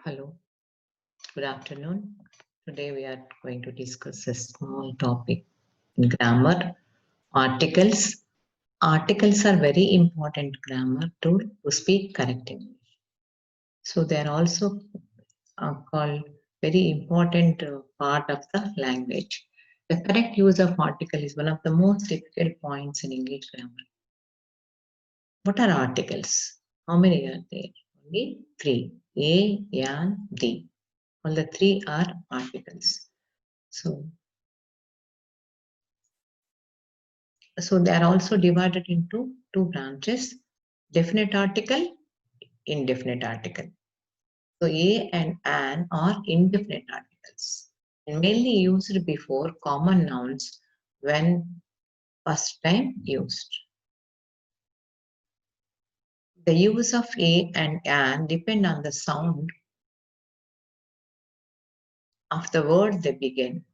Hello, good afternoon. Today we are going to discuss a small topic in grammar. Articles. Articles are very important grammar tool to speak correct English. So they are also called very important part of the language. The correct use of article is one of the most difficult points in English grammar. What are articles? How many are there? Only three. A, and D. All the three are articles. So they are also divided into two branches, definite article, indefinite article. So a and an are indefinite articles and mainly used before common nouns when first time used. The use of a and an depend on the sound of the word they begin.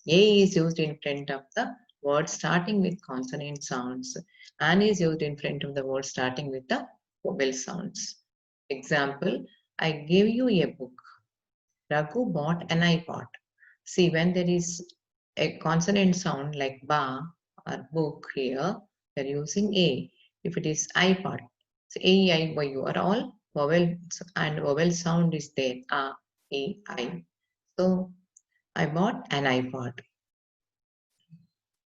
A is used in front of the word starting with consonant sounds. An is used in front of the word starting with the vowel sounds. Example, I gave you a book. Raghu bought an iPod. See, when there is a consonant sound like ba or book here, they're using A. If it is iPod, so A, I, Y, U are all vowels and vowel sound is there. A, E, I. So I bought an iPod.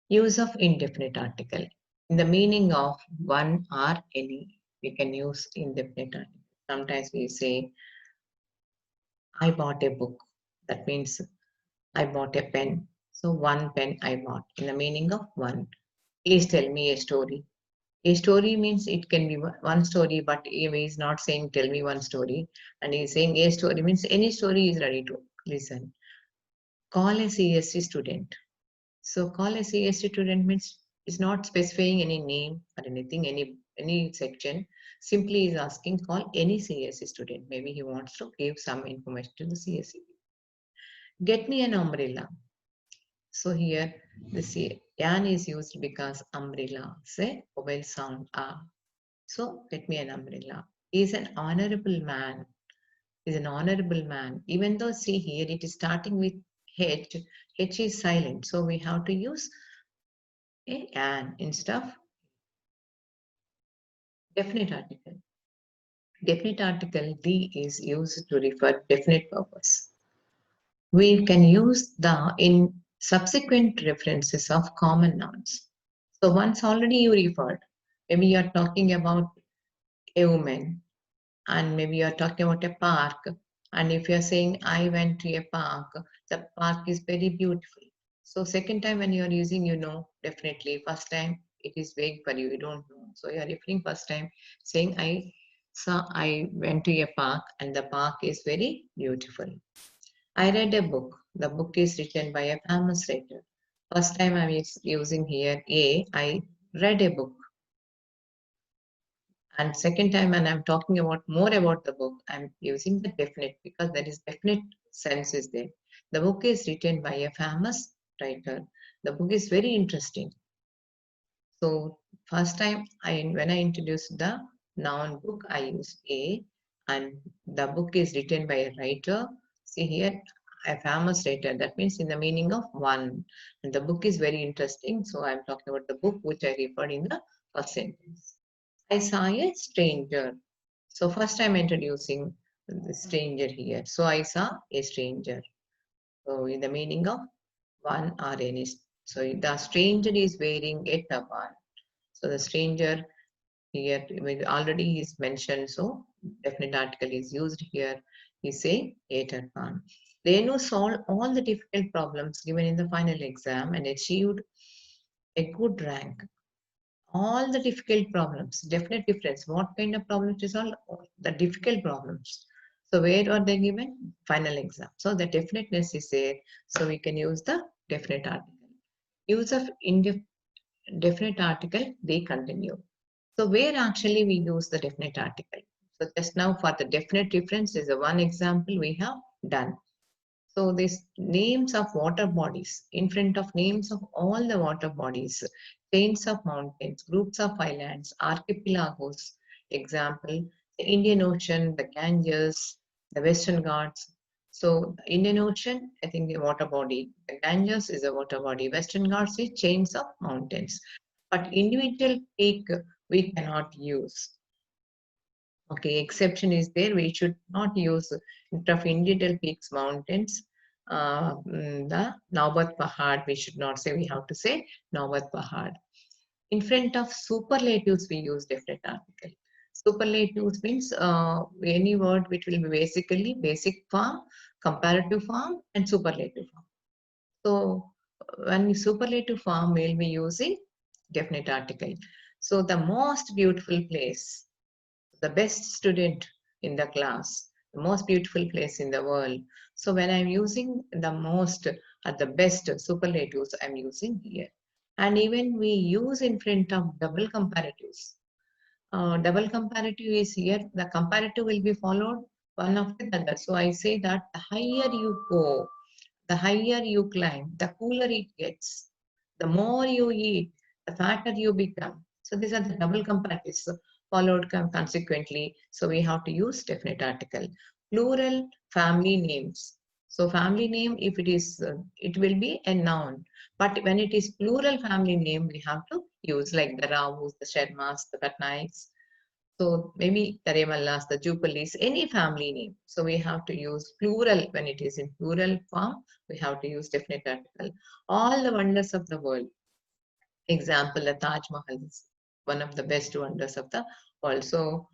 Use of indefinite article. In the meaning of one or any, we can use indefinite article. Sometimes we say, I bought a book. That means I bought a pen. So one pen I bought in the meaning of one. Please tell me a story. A story means it can be one story, but he is not saying tell me one story. And he is saying a story means any story is ready to listen. Call a CSC student. So call a CSC student means is not specifying any name or anything, any section. Simply is asking call any CSC student. Maybe he wants to give some information to the CSC. Get me an umbrella. So here this yan is used because umbrella say vowel sound a. So get me an umbrella. He is an honorable man. Is an honorable man. Even though see here it is starting with H, H is silent. So we have to use a an instead of definite article. Definite article D is used to refer definite purpose. We can use the in subsequent references of common nouns. So once already you referred, maybe you are talking about a woman and maybe you are talking about a park. And if you are saying, I went to a park, the park is very beautiful. So second time when you are using, you know, definitely. First time it is vague for you, you don't know. So you are referring first time saying, I went to a park and the park is very beautiful. I read a book. The book is written by a famous writer. First time I am using here I read a book. And second time when I'm talking about more about the book, I'm using the definite because there is definite sense is there. The book is written by a famous writer. The book is very interesting. So first time when I introduced the noun book, I used a, and the book is written by a writer. See here, a famous writer. That means in the meaning of one. And the book is very interesting. So I'm talking about the book which I referred in the first sentence. I saw a stranger. So first I'm introducing the stranger here. So I saw a stranger. So in the meaning of one or any. So the stranger is wearing a turban. So the stranger here already is mentioned. So definite article is used here. He say a turban. Renu solved all the difficult problems given in the final exam and achieved a good rank. All the difficult problems, definite difference. What kind of problems is all the difficult problems? So where are they given? Final exam. So the definiteness is there. So we can use the definite article. Use of indefinite article, they continue. So where actually we use the definite article? So just now for the definite difference is the one example we have done. So these names of water bodies, in front of names of all the water bodies, chains of mountains, groups of islands, archipelagos, example, the Indian Ocean, the Ganges, the Western Ghats. So Indian Ocean, I think the water body. The Ganges is a water body. Western Ghats is chains of mountains. But individual peak we cannot use. Okay, exception is there. We should not use instead of individual peaks mountains. The Naubat Pahad, we should not say. We have to say Naubat Pahad. In front of superlatives, we use definite article. Superlatives means any word which will be basically basic form, comparative form, and superlative form. So when superlative form, we'll be using definite article. So the most beautiful place, the best student in the class, the most beautiful place in the world. So when I'm using the most or the best superlatives, I'm using here. And even we use in front of double comparatives. Double comparative is here. The comparative will be followed one after the other. So I say that the higher you go, the higher you climb, the cooler it gets. The more you eat, the fatter you become. So these are the double comparatives followed consequently. So we have to use definite article. Plural family names. So family name, if it is, it will be a noun. But when it is plural family name, we have to use like the Ravus, the Sharmas, the Patnaiks, so maybe the Remallas, the Jubilees, any family name. So we have to use plural when it is in plural form. We have to use definite article. All the wonders of the world. Example, the Taj Mahal is one of the best wonders of the world. So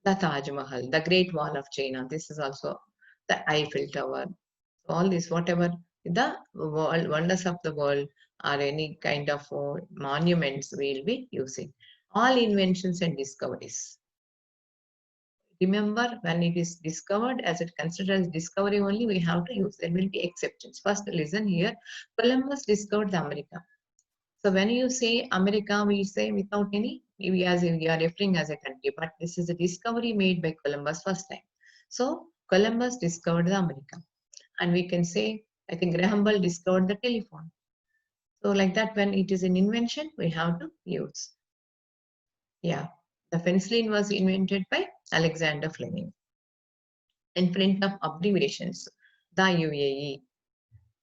the Taj Mahal, the Great Wall of China. This is also the Eiffel Tower. All this, whatever the world, wonders of the world or any kind of monuments we will be using. All inventions and discoveries. Remember, when it is discovered, as it considered as discovery only, we have to use. There will be exceptions. First, listen here. Columbus discovered the America. So when you say America, we say without any, we are referring as a country, but this is a discovery made by Columbus first time. So Columbus discovered the America. And we can say, I think Graham Bell discovered the telephone. So like that, when it is an invention, we have to use. Yeah. The penicillin was invented by Alexander Fleming. In front of abbreviations, the UAE,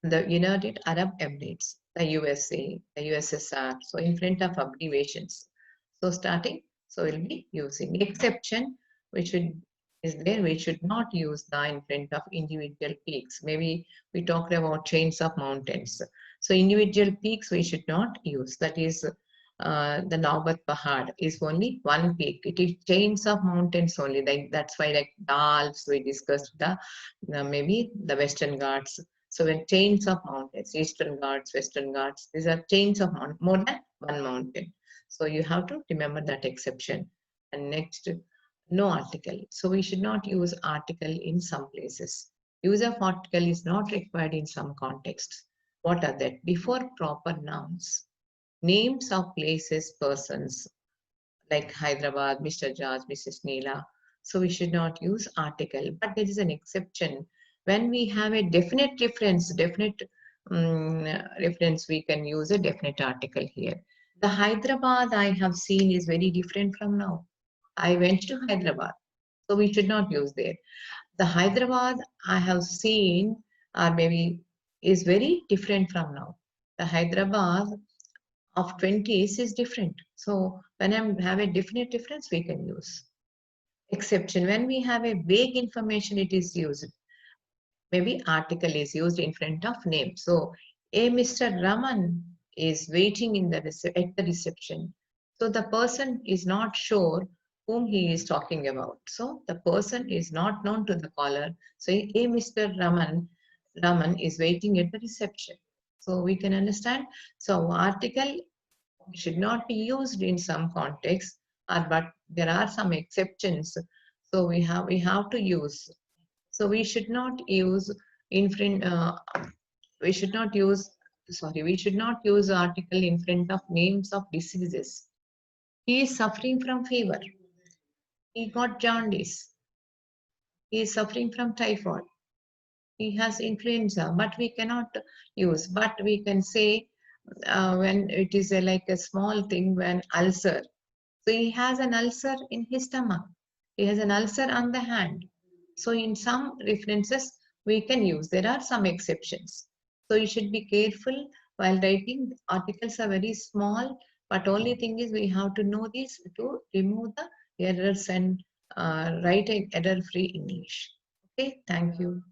the United Arab Emirates, the USA, the USSR. So in front of abbreviations. So starting, so we'll be using exception, which is there. We should not use the in front of individual peaks. Maybe we talked about chains of mountains. So individual peaks we should not use. That is the Naubat Pahad is only one peak. It is chains of mountains only. Like that's why like the Alps we discussed the maybe the Western Ghats. So when chains of mountains, Eastern Ghats, Western Ghats, these are chains of more than one mountain. So you have to remember that exception. And next, no article. So we should not use article in some places. Use of article is not required in some contexts. What are that? Before proper nouns. Names of places, persons, like Hyderabad, Mr. George, Mrs. Neela. So we should not use article, but there is an exception. When we have a definite reference, reference, we can use a definite article here. The Hyderabad I have seen is very different from now. I went to Hyderabad, so we should not use there. The Hyderabad I have seen, or maybe is very different from now. The Hyderabad of 20s is different. So when I have a definite difference, we can use. Exception, when we have a vague information, it is used. Maybe article is used in front of name. So a Mr. Raman is waiting in the at the reception. So the person is not sure whom he is talking about. So the person is not known to the caller. So a Mr. Raman is waiting at the reception. So we can understand. So article should not be used in some contexts, but there are some exceptions. So we have to use. So we should not use in front. We should not use. Sorry, we should not use article in front of names of diseases. He is suffering from fever. He got jaundice. He is suffering from typhoid. He has influenza, but we cannot use. But we can say when it is like a small thing, when ulcer. So he has an ulcer in his stomach. He has an ulcer on the hand. So in some references we can use. There are some exceptions. So you should be careful while writing. Articles are very small, but only thing is we have to know this to remove the errors and write an error-free English. Okay, thank you.